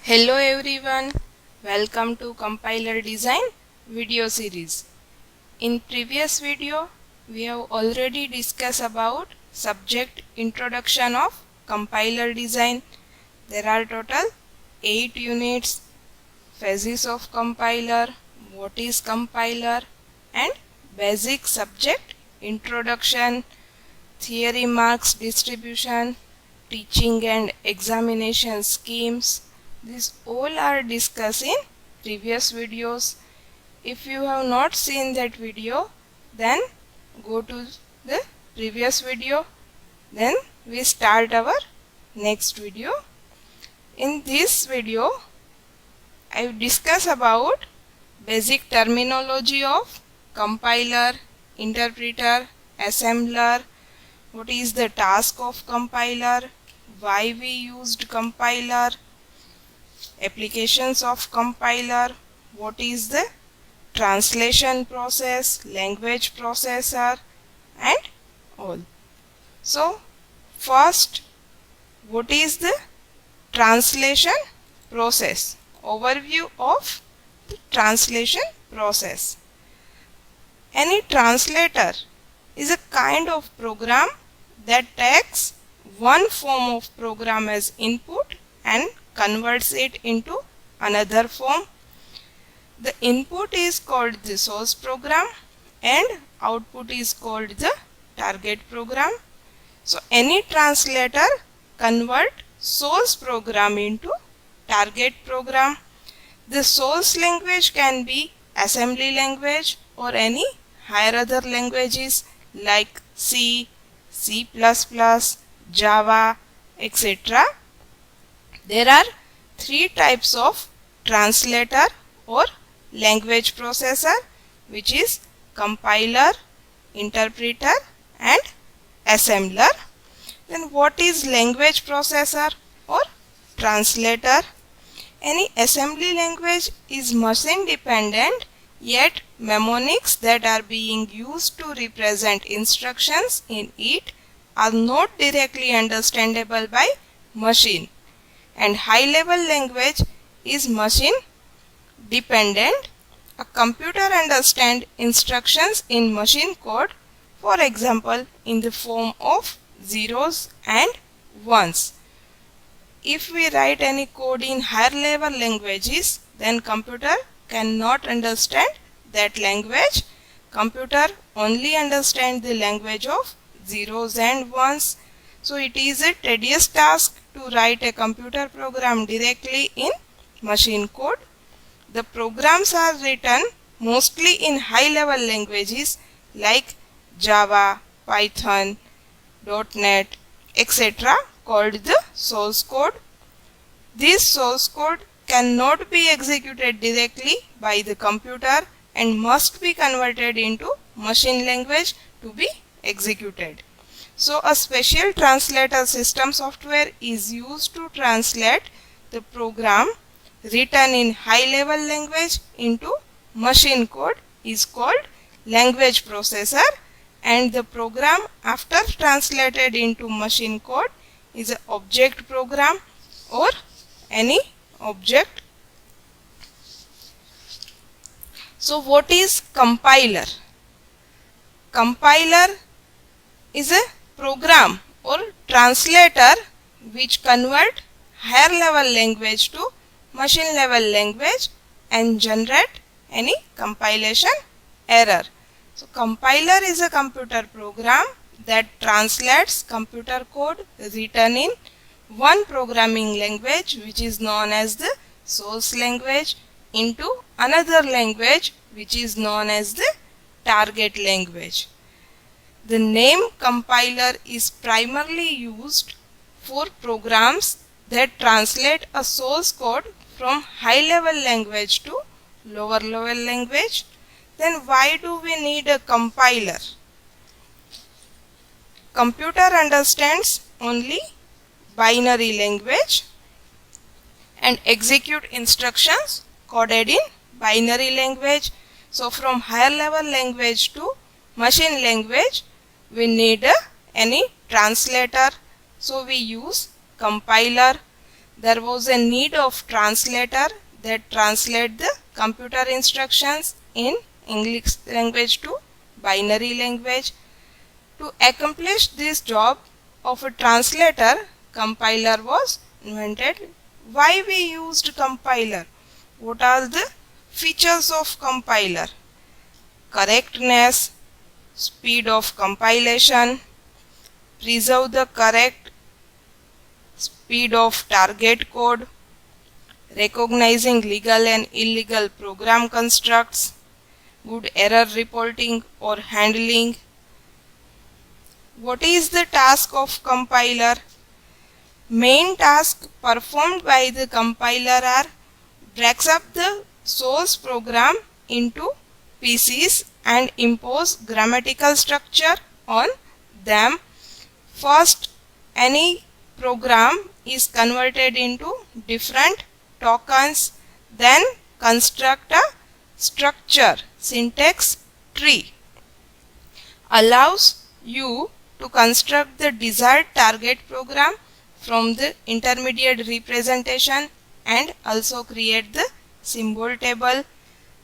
Hello everyone, welcome to Compiler Design video series. In previous video, we have already discussed about subject introduction of compiler design. There are total 8 units: phases of compiler, what is compiler, and basic subject introduction, theory marks distribution, teaching and examination schemes. These all are discussed in previous videos. If you have not seen that video, then go to the previous video. Then we start our next video. In this video, I will discuss about basic terminology of compiler, interpreter, assembler, what is the task of compiler, why we used compiler, applications of compiler, what is the translation process, language processor, and all. So first, what is the translation process? Overview of the translation process. Any translator is a kind of program that takes one form of program as input and converts it into another form. The input is called the source program and output is called the target program. So any translator convert source program into target program. The source language can be assembly language or any higher other languages like C, C++, Java, etc. There are three types of translator or language processor, which is compiler, interpreter, and assembler. Then what is language processor or translator? Any assembly language is machine dependent, yet mnemonics that are being used to represent instructions in it are not directly understandable by machine. And high level language is machine dependent. A computer understands instructions in machine code, for example in the form of zeros and ones. If we write any code in higher level languages, then computer cannot understand that language. Computer only understands the language of zeros and ones. So it is a tedious task to write a computer program directly in machine code. The programs are written mostly in high level languages like Java, Python, .NET, etc. called the source code. This source code cannot be executed directly by the computer and must be converted into machine language to be executed. So a special translator system software is used to translate the program written in high level language into machine code is called language processor, and the program after translated into machine code is an object program or any object. So what is compiler? Compiler is a program or translator which convert higher level language to machine level language and generate any compilation error. So compiler is a computer program that translates computer code written in one programming language, which is known as the source language, into another language which is known as the target language. The name compiler is primarily used for programs that translate a source code from high level language to lower level language. Then why do we need a compiler? Computer understands only binary language and execute instructions coded in binary language. So from higher level language to machine language, we need any translator. So we use compiler. there was a need of translator that translate the computer instructions in English language to binary language. To accomplish this job of a translator, compiler was invented. Why we used compiler? What are the features of compiler? Correctness, speed of compilation, preserve the correct speed of target code, recognizing legal and illegal program constructs, good error reporting or handling. What is the task of compiler? Main task performed by the compiler are breaks up the source program into pieces and impose grammatical structure on them. First, any program is converted into different tokens, then construct a structure syntax tree. Allows you to construct the desired target program from the intermediate representation and also create the symbol table,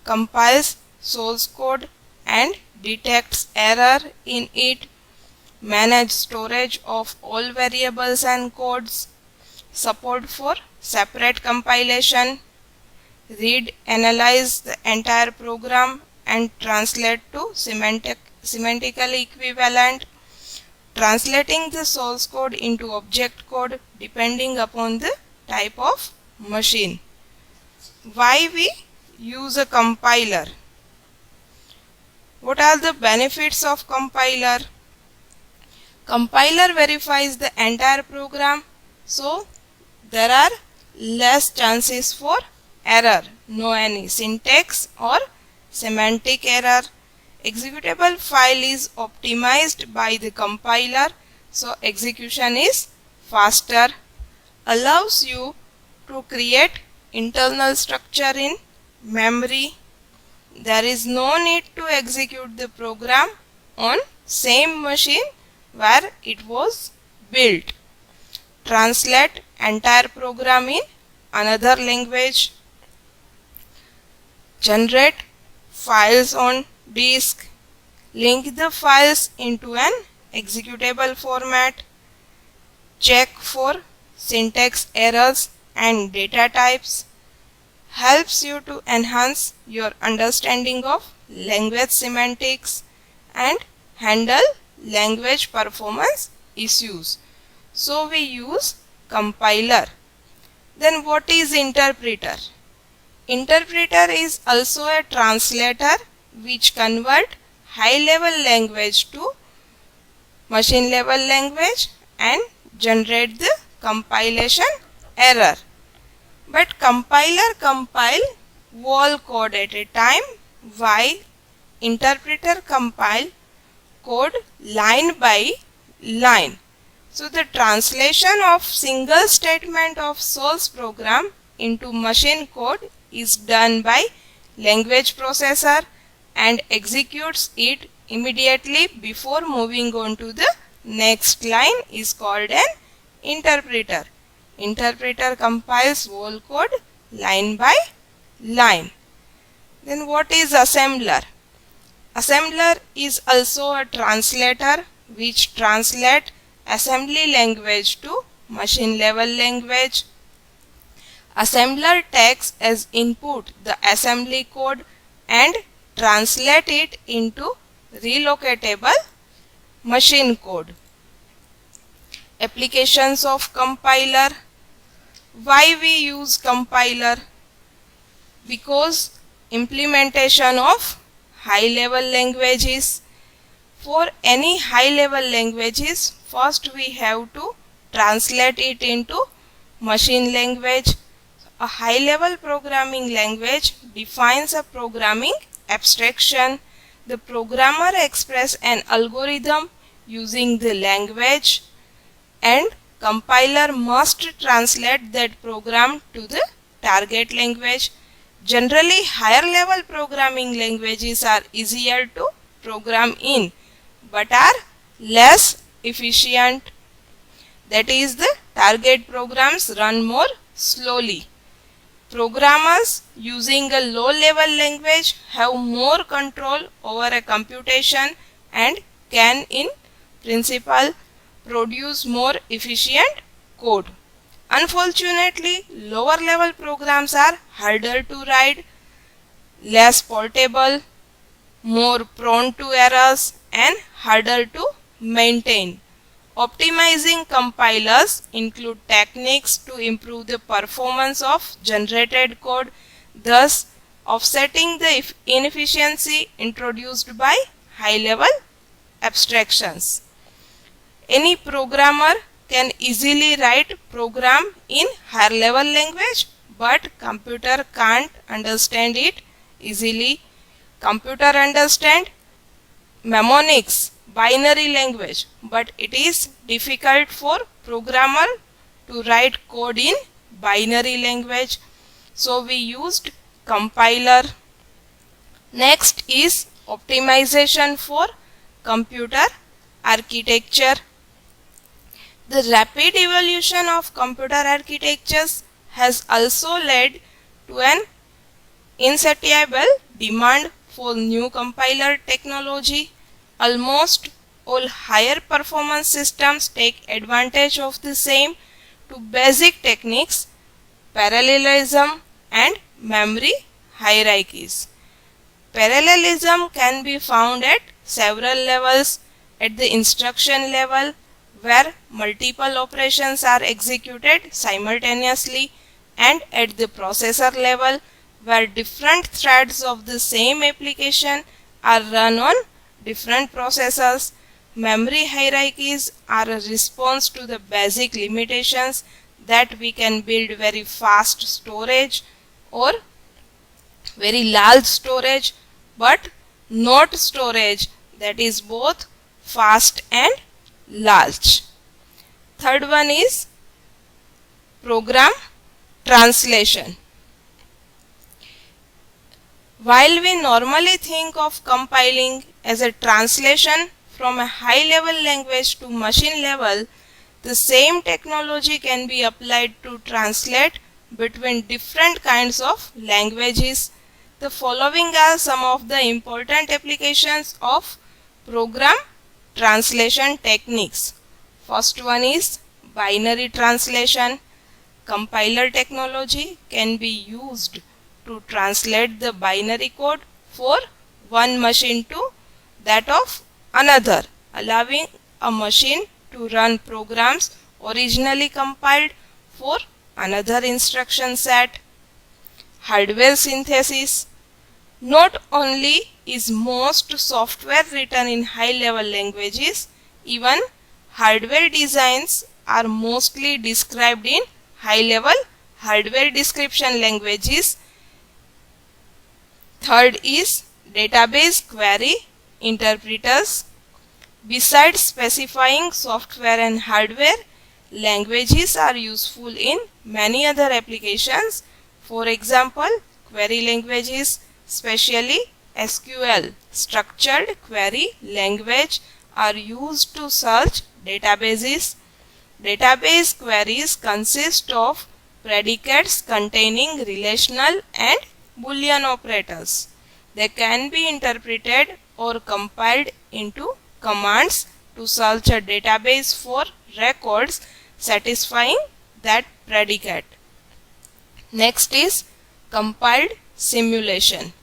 compiles source code and detects error in it, manage storage of all variables and codes, support for separate compilation, read, analyze the entire program and translate to semantically equivalent, translating the source code into object code depending upon the type of machine. Why we use a compiler? What are the benefits of compiler? Compiler verifies the entire program, so there are less chances for error, no any syntax or semantic error. Executable file is optimized by the compiler, so execution is faster. Allows you to create internal structure in memory. There is no need to execute the program on same machine where it was built. Translate entire program in another language. Generate files on disk. Link the files into an executable format. Check for syntax errors and data types. Helps you to enhance your understanding of language semantics and handle language performance issues. So we use compiler. Then what is interpreter? Interpreter is also a translator which convert high level language to machine level language and generate the compilation error. But compiler compile whole code at a time, while interpreter compile code line by line. So the translation of single statement of source program into machine code is done by language processor and executes it immediately before moving on to the next line is called an interpreter. Interpreter compiles whole code line by line. Then what is assembler? Assembler is also a translator which translate assembly language to machine level language. Assembler takes as input the assembly code and translate it into relocatable machine code. Applications of compiler. Why we use compiler? Because implementation of high level languages. For any high level languages, first we have to translate it into machine language. A high level programming language defines a programming abstraction. The programmer expresses an algorithm using the language and compiler must translate that program to the target language. Generally, higher level programming languages are easier to program in but are less efficient. That is, the target programs run more slowly. Programmers using a low-level language have more control over a computation and can in principle produce more efficient code. Unfortunately, lower-level programs are harder to write, less portable, more prone to errors, and harder to maintain. Optimizing compilers include techniques to improve the performance of generated code, thus offsetting the inefficiency introduced by high-level abstractions. Any programmer can easily write program in higher level language, but computer can't understand it easily. Computer understand mnemonics, binary language, but it is difficult for programmer to write code in binary language. So we used compiler. Next is optimization for computer architecture. The rapid evolution of computer architectures has also led to an insatiable demand for new compiler technology. Almost all higher performance systems take advantage of the same to basic techniques, parallelism and memory hierarchies. Parallelism can be found at several levels: at the instruction level, where multiple operations are executed simultaneously, and at the processor level, where different threads of the same application are run on different processors. Memory hierarchies are a response to the basic limitations that we can build very fast storage or very large storage, but not storage that is both fast and large. Third one is program translation. While we normally think of compiling as a translation from a high-level language to machine level, the same technology can be applied to translate between different kinds of languages. The following are some of the important applications of program translation techniques. First one is binary translation. Compiler technology can be used to translate the binary code for one machine to that of another, allowing a machine to run programs originally compiled for another instruction set. Hardware synthesis. Not only is most software written in high-level languages, even hardware designs are mostly described in high-level hardware description languages. Third is database query interpreters. Besides specifying software and hardware, languages are useful in many other applications. For example, query languages, especially SQL, structured query language, are used to search databases. Database queries consist of predicates containing relational and Boolean operators. They can be interpreted or compiled into commands to search a database for records satisfying that predicate. Next is compiled simulation.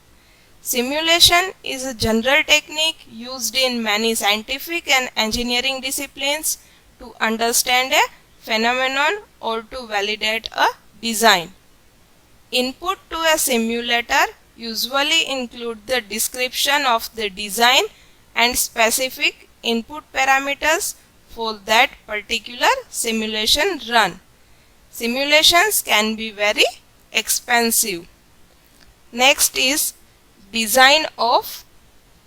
Simulation is a general technique used in many scientific and engineering disciplines to understand a phenomenon or to validate a design. Input to a simulator usually include the description of the design and specific input parameters for that particular simulation run. Simulations can be very expensive. Next is design of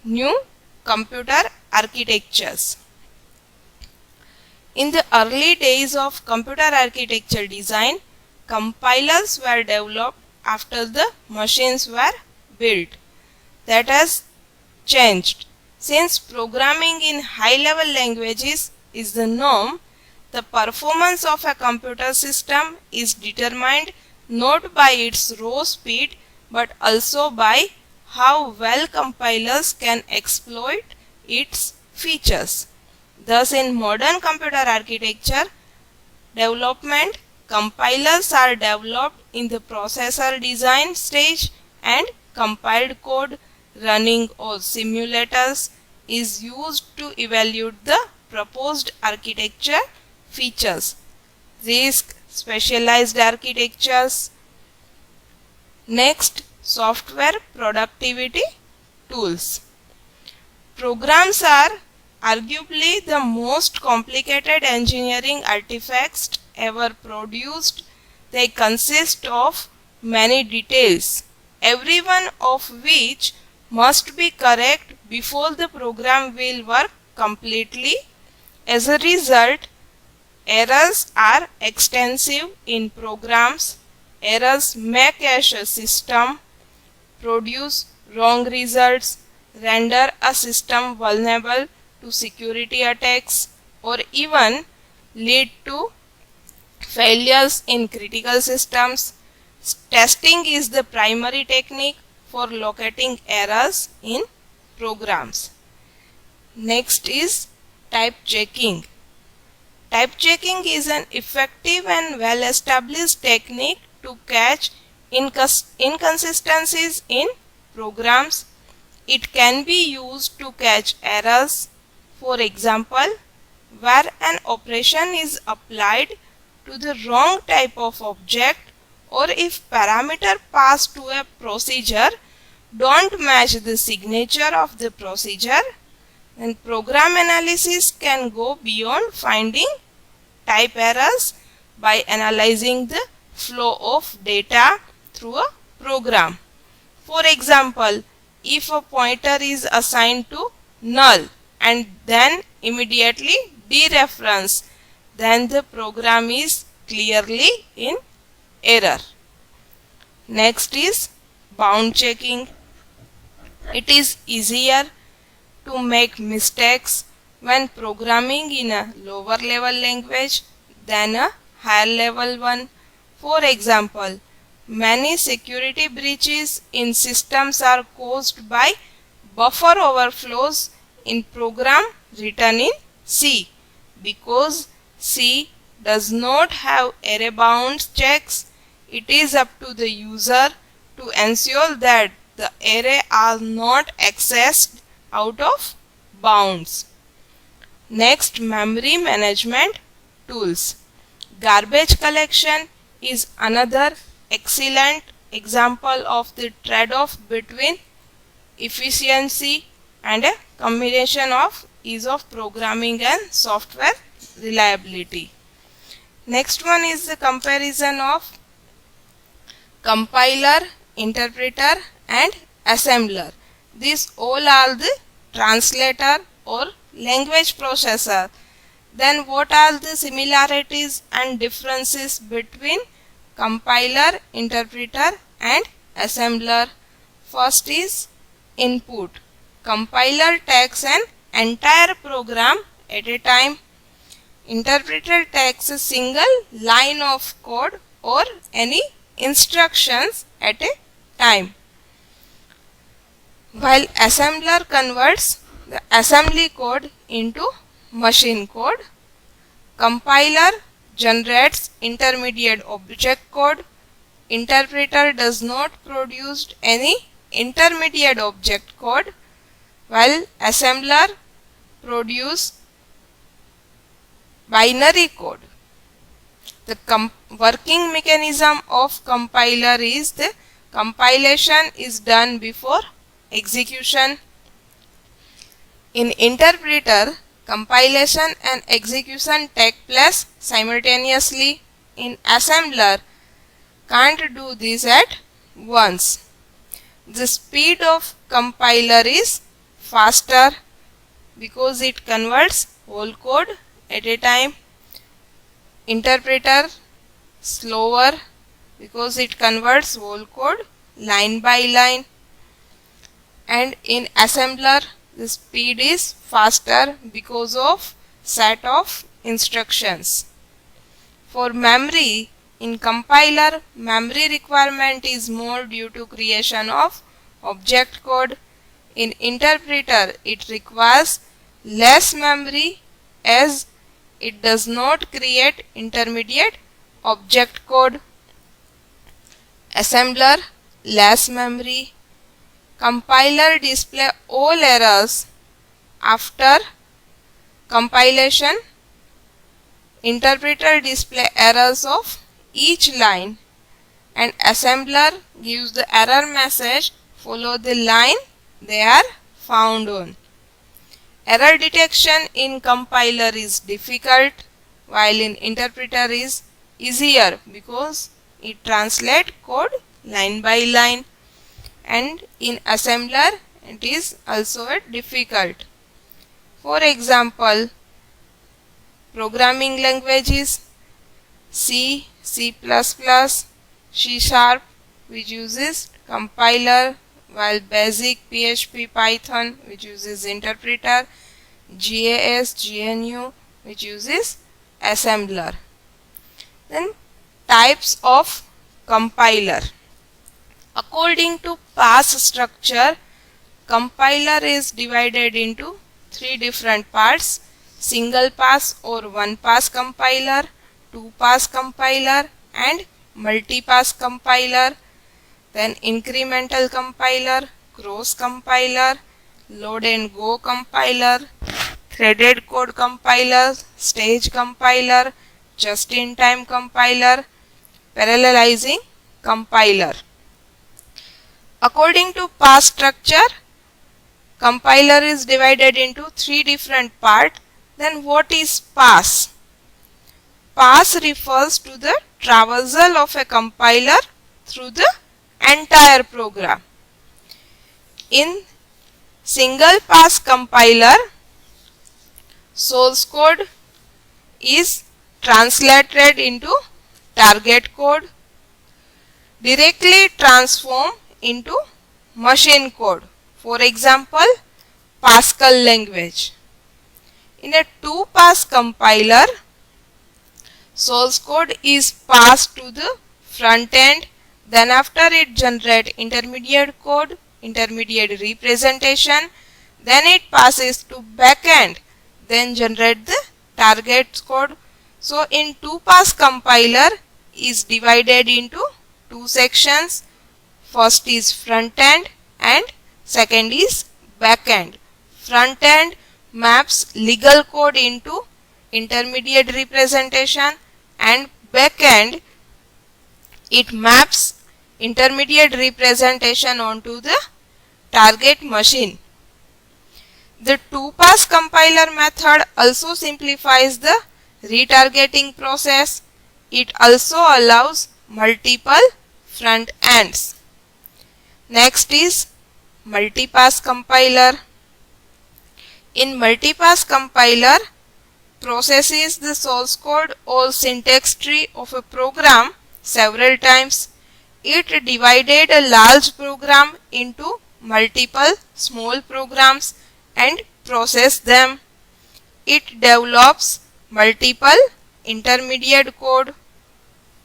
new computer architectures. In the early days of computer architecture design, compilers were developed after the machines were built. That has changed. Since programming in high-level languages is the norm, The performance of a computer system is determined not by its raw speed but also by how well compilers can exploit its features. Thus, in modern computer architecture development, compilers are developed in the processor design stage and compiled code running on simulators is used to evaluate the proposed architecture features, RISC, specialized architectures. Next, software productivity tools. Programs are arguably the most complicated engineering artifacts ever produced. They consist of many details, every one of which must be correct before the program will work completely. As a result, errors are extensive in programs. Errors may crash a system, produce wrong results, render a system vulnerable to security attacks, or even lead to failures in critical systems. Testing is the primary technique for locating errors in programs. Next is type checking. Type checking is an effective and well-established technique to catch inconsistencies in programs. It can be used to catch errors. For example, where an operation is applied to the wrong type of object, or if parameter passed to a procedure don't match the signature of the procedure, then program analysis can go beyond finding type errors by analyzing the flow of data through a program. For example, if a pointer is assigned to null and then immediately dereferenced, then the program is clearly in error. Next is bound checking. It is easier to make mistakes when programming in a lower level language than a higher level one. For example, many security breaches in systems are caused by buffer overflows in program written in C, because C does not have array bound checks. It is up to the user to ensure that the array are not accessed out of bounds. Next, memory management tools. Garbage collection is another excellent example of the trade-off between efficiency and a combination of ease of programming and software reliability. Next one is the comparison of compiler, interpreter and assembler. These all are the translator or language processor. Then what are the similarities and differences between compiler, interpreter and assembler? First is input. Compiler takes an entire program at a time. Interpreter takes a single line of code or any instructions at a time, while assembler converts the assembly code into machine code. Compiler generates intermediate object code. Interpreter does not produce any intermediate object code, while assembler produces binary code. The working mechanism of compiler is the compilation is done before execution. In interpreter, compilation and execution take place simultaneously. In assembler, can't do this at once. The speed of compiler is faster because it converts whole code at a time. Interpreter slower because it converts whole code line by line. And in assembler, the speed is faster because of set of instructions. For memory, in compiler, memory requirement is more due to creation of object code. In interpreter, it requires less memory as it does not create intermediate object code. Assembler, less memory. Compiler display all errors after compilation. Interpreter display errors of each line, and assembler gives the error message follow the line they are found on. Error detection in compiler is difficult, while in interpreter is easier because it translates code line by line, and in assembler it is also difficult. For example, programming languages C, C++, C#, which uses compiler, while basic PHP, Python, which uses interpreter, GAS, GNU, which uses assembler. Then types of compiler. According to pass structure, compiler is divided into three different parts: single pass or one pass compiler, two pass compiler, and multi-pass compiler. Then incremental compiler, cross compiler, load and go compiler, threaded code compiler, stage compiler, just-in-time compiler, parallelizing compiler. According to pass structure, compiler is divided into three different parts. Then what is pass? Pass refers to the traversal of a compiler through the entire program. In single pass compiler, source code is translated into target code, directly transformed into machine code. For example, Pascal language. In a two-pass compiler, source code is passed to the front end, then after it generates intermediate code, intermediate representation, then it passes to back end, then generate the target code. So in two-pass compiler is divided into two sections. First is front end and second is back end. Front end maps legal code into intermediate representation, and back end it maps intermediate representation onto the target machine. The two-pass compiler method also simplifies the retargeting process. It also allows multiple front ends. Next is multi-pass compiler. In multi-pass compiler, processes the source code or syntax tree of a program several times. It divided a large program into multiple small programs and process them. It develops multiple intermediate code.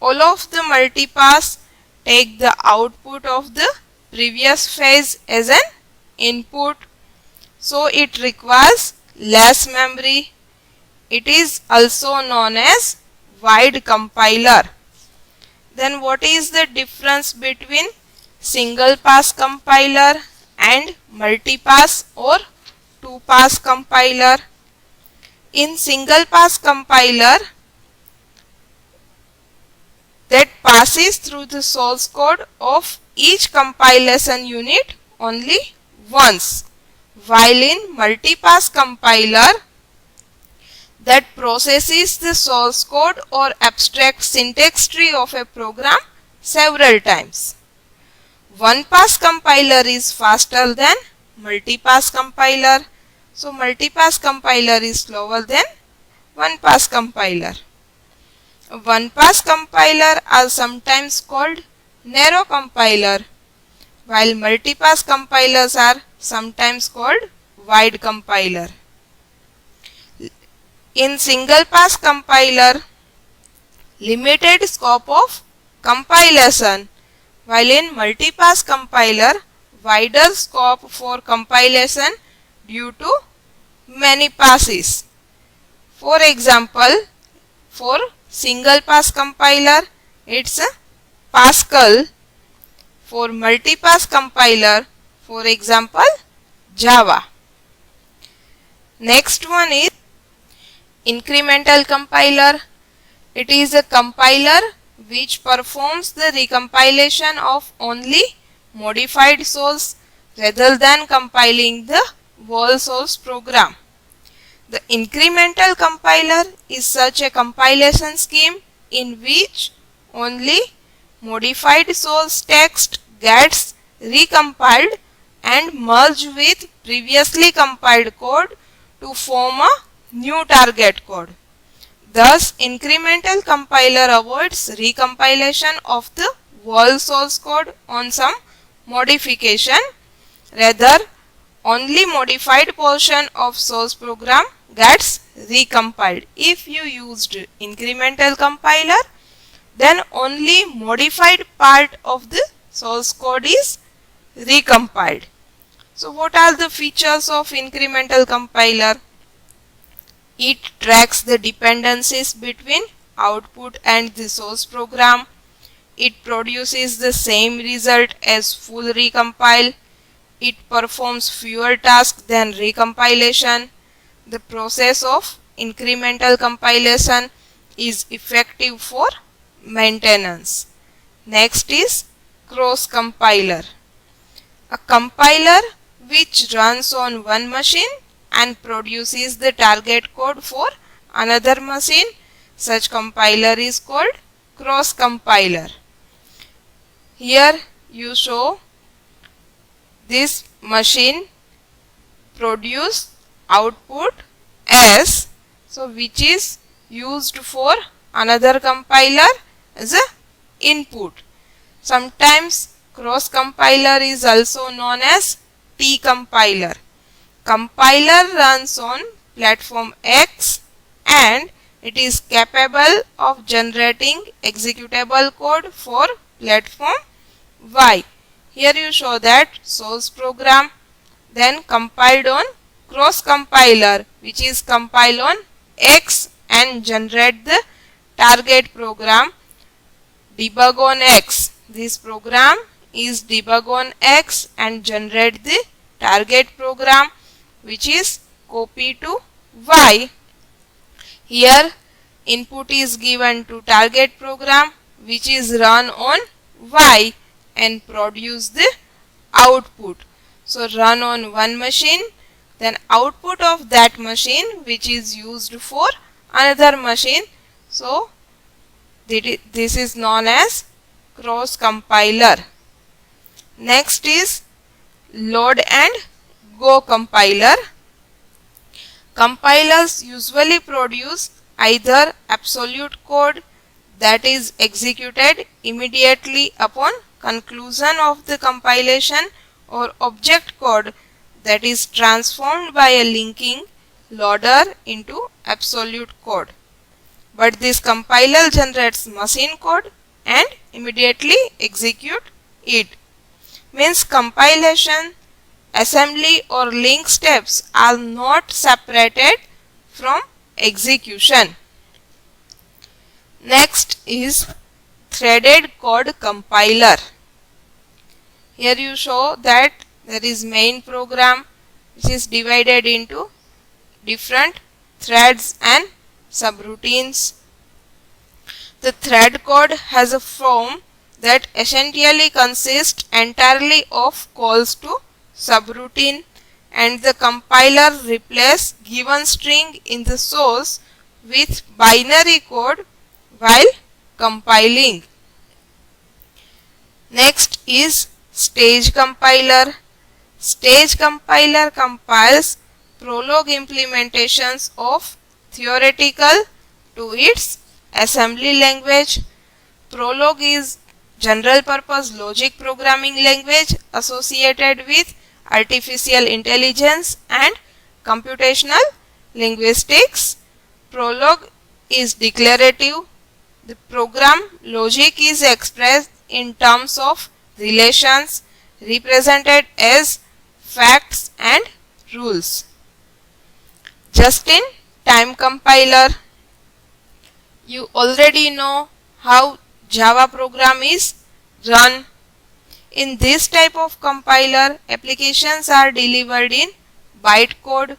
All of the multipass take the output of the previous phase as an input, so it requires less memory. It is also known as wide compiler. Then what is the difference between single pass compiler and multi-pass or two-pass compiler? In single pass compiler, that passes through the source code of each compilation unit only once, while in multi-pass compiler, that processes the source code or abstract syntax tree of a program several times. One-pass compiler is faster than multi-pass compiler. So multi-pass compiler is slower than one-pass compiler. One-pass compiler are sometimes called narrow compiler, while multi-pass compilers are sometimes called wide compiler. In single pass compiler, limited scope of compilation, while in multi-pass compiler, wider scope for compilation due to many passes. For example, for single pass compiler, it's Pascal. For multi-pass compiler, for example, Java. Next one is incremental compiler. It is a compiler which performs the recompilation of only modified source rather than compiling the whole source program. The incremental compiler is such a compilation scheme in which only modified source text gets recompiled and merged with previously compiled code to form a new target code. Thus, incremental compiler avoids recompilation of the whole source code on some modification. Rather, only modified portion of source program gets recompiled. If you used incremental compiler, then only modified part of the source code is recompiled. So what are the features of incremental compiler? It tracks the dependencies between output and the source program. It produces the same result as full recompile. It performs fewer tasks than recompilation. The process of incremental compilation is effective for maintenance. Next is cross compiler. A compiler which runs on one machine and produces the target code for another machine. Such compiler is called cross compiler. Here you show this machine produce output S, so which is used for another compiler as a input. Sometimes cross compiler is also known as T compiler. Compiler runs on platform X and it is capable of generating executable code for platform Y. Here you show that source program, then compiled on cross compiler, which is compiled on X and generate the target program debug on X. This program is debug on X and generate the target program which is copy to Y. Here input is given to target program which is run on Y and produce the output. So run on one machine, then output of that machine which is used for another machine. So this is known as cross compiler. Next is load and go compiler. Compilers usually produce either absolute code that is executed immediately upon conclusion of the compilation or object code that is transformed by a linking loader into absolute code. But this compiler generates machine code and immediately execute it. Means compilation, assembly or link steps are not separated from execution. Next is threaded code compiler. Here you show that there is main program which is divided into different threads and subroutines. The thread code has a form that essentially consists entirely of calls to subroutine, and the compiler replaces given string in the source with binary code while compiling. Next is stage compiler. Stage compiler compiles Prolog implementations of theoretical to its assembly language. Prolog is general purpose logic programming language associated with artificial intelligence and computational linguistics. prologue is declarative. The program logic is expressed in terms of relations represented as facts and rules. Just-in-time compiler. You already know how Java program is run. In this type of compiler, applications are delivered in bytecode,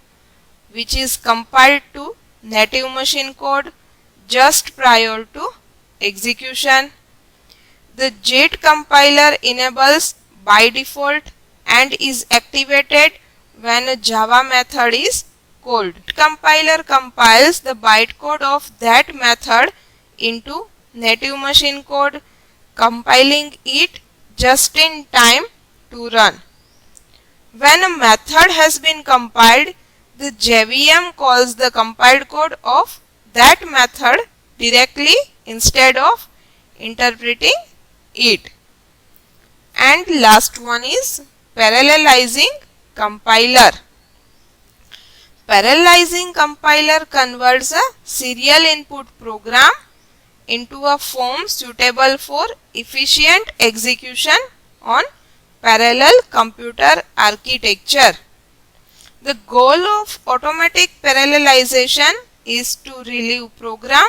which is compiled to native machine code just prior to execution. The JIT compiler enables by default and is activated when a Java method is called. Compiler compiles the bytecode of that method into native machine code, compiling it just in time to run. When a method has been compiled, the JVM calls the compiled code of that method directly instead of interpreting it. And last one is parallelizing compiler. Parallelizing compiler converts a serial input program into a form suitable for efficient execution on parallel computer architecture. The goal of automatic parallelization is to relieve program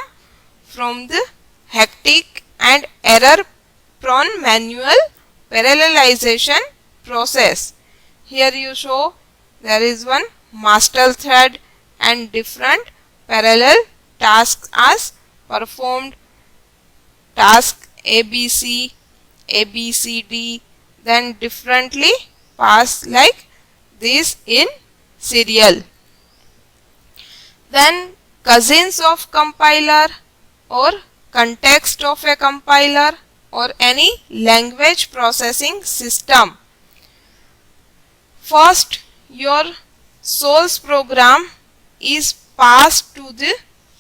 from the hectic and error-prone manual parallelization process. Here you show there is one master thread and different parallel tasks are performed. Task ABC, ABCD, then differently pass like this in serial. Then cousins of compiler or context of a compiler or any language processing system. First, your source program is passed to the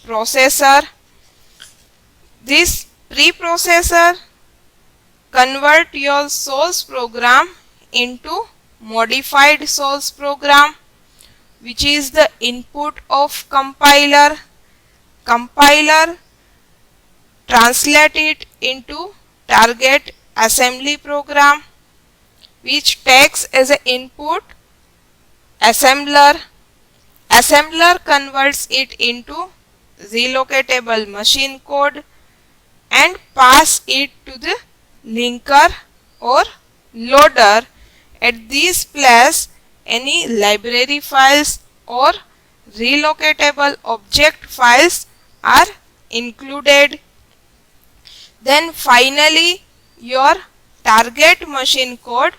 processor. This preprocessor convert your source program into modified source program, which is the input of compiler. Compiler translate it into target assembly program, which takes as an input assembler. Assembler converts it into relocatable machine code and pass it to the linker or loader. At this place, any library files or relocatable object files are included. Then finally, your target machine code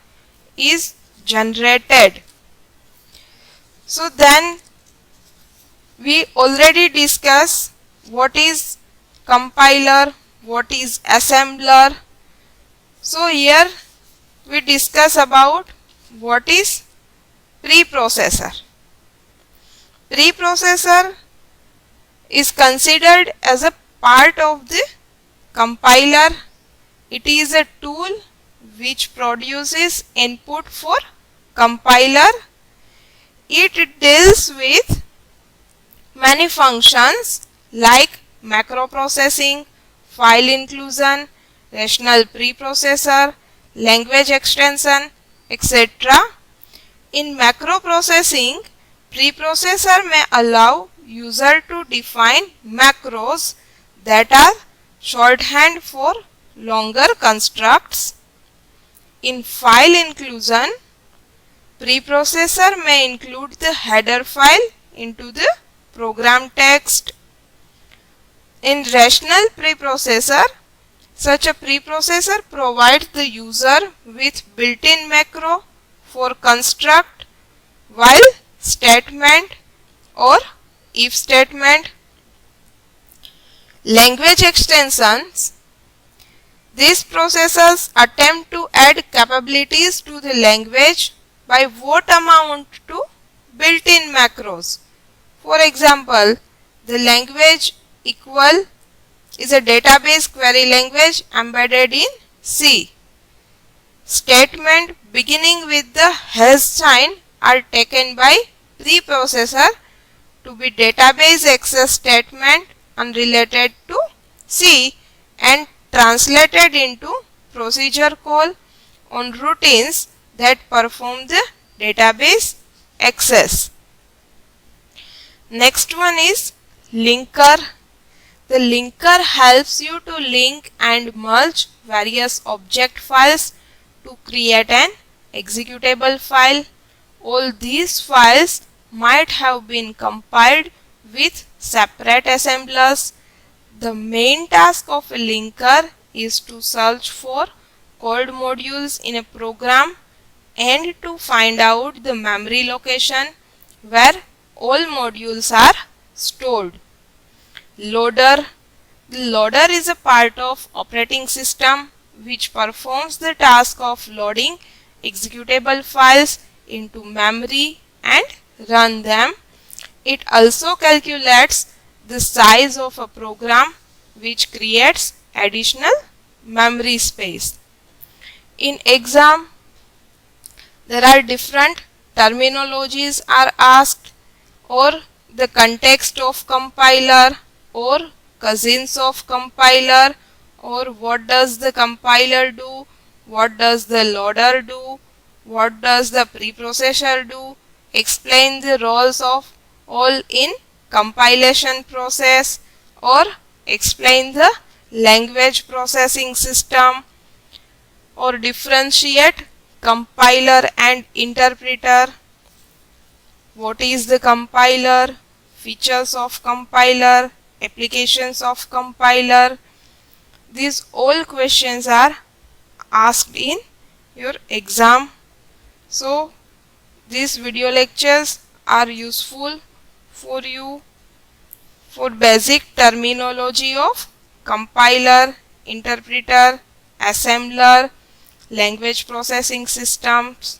is generated. So then we already discussed what is compiler, what is assembler. So here we discuss about what is preprocessor. Preprocessor is considered as a part of the compiler. It is a tool which produces input for compiler. It deals with many functions like macro processing, file inclusion, rational preprocessor, language extension, etc. In macro processing, preprocessor may allow user to define macros that are shorthand for longer constructs. In file inclusion, preprocessor may include the header file into the program text. In rational preprocessor, such a preprocessor provides the user with built-in macro for construct, while statement or if statement. Language extensions. These processors attempt to add capabilities to the language by what amount to built-in macros. For example, the language equal is a database query language embedded in C. Statement beginning with the has sign are taken by preprocessor to be database access statement unrelated to C and translated into procedure call on routines that perform the database access. Next one is linker. The linker helps you to link and merge various object files to create an executable file. All these files might have been compiled with separate assemblers. The main task of a linker is to search for code modules in a program and to find out the memory location where all modules are stored. Loader. The loader is a part of operating system which performs the task of loading executable files into memory and run them. It also calculates the size of a program which creates additional memory space. In exam, there are different terminologies are asked, or the context of compiler, or cousins of compiler, or what does the compiler do, what does the loader do, what does the preprocessor do, explain the roles of all in compilation process, or explain the language processing system, or differentiate compiler and interpreter. What is the compiler? Features of compiler, applications of compiler. These all questions are asked in your exam. So these video lectures are useful for you for basic terminology of compiler, interpreter, assembler, language processing systems.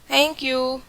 Thank you.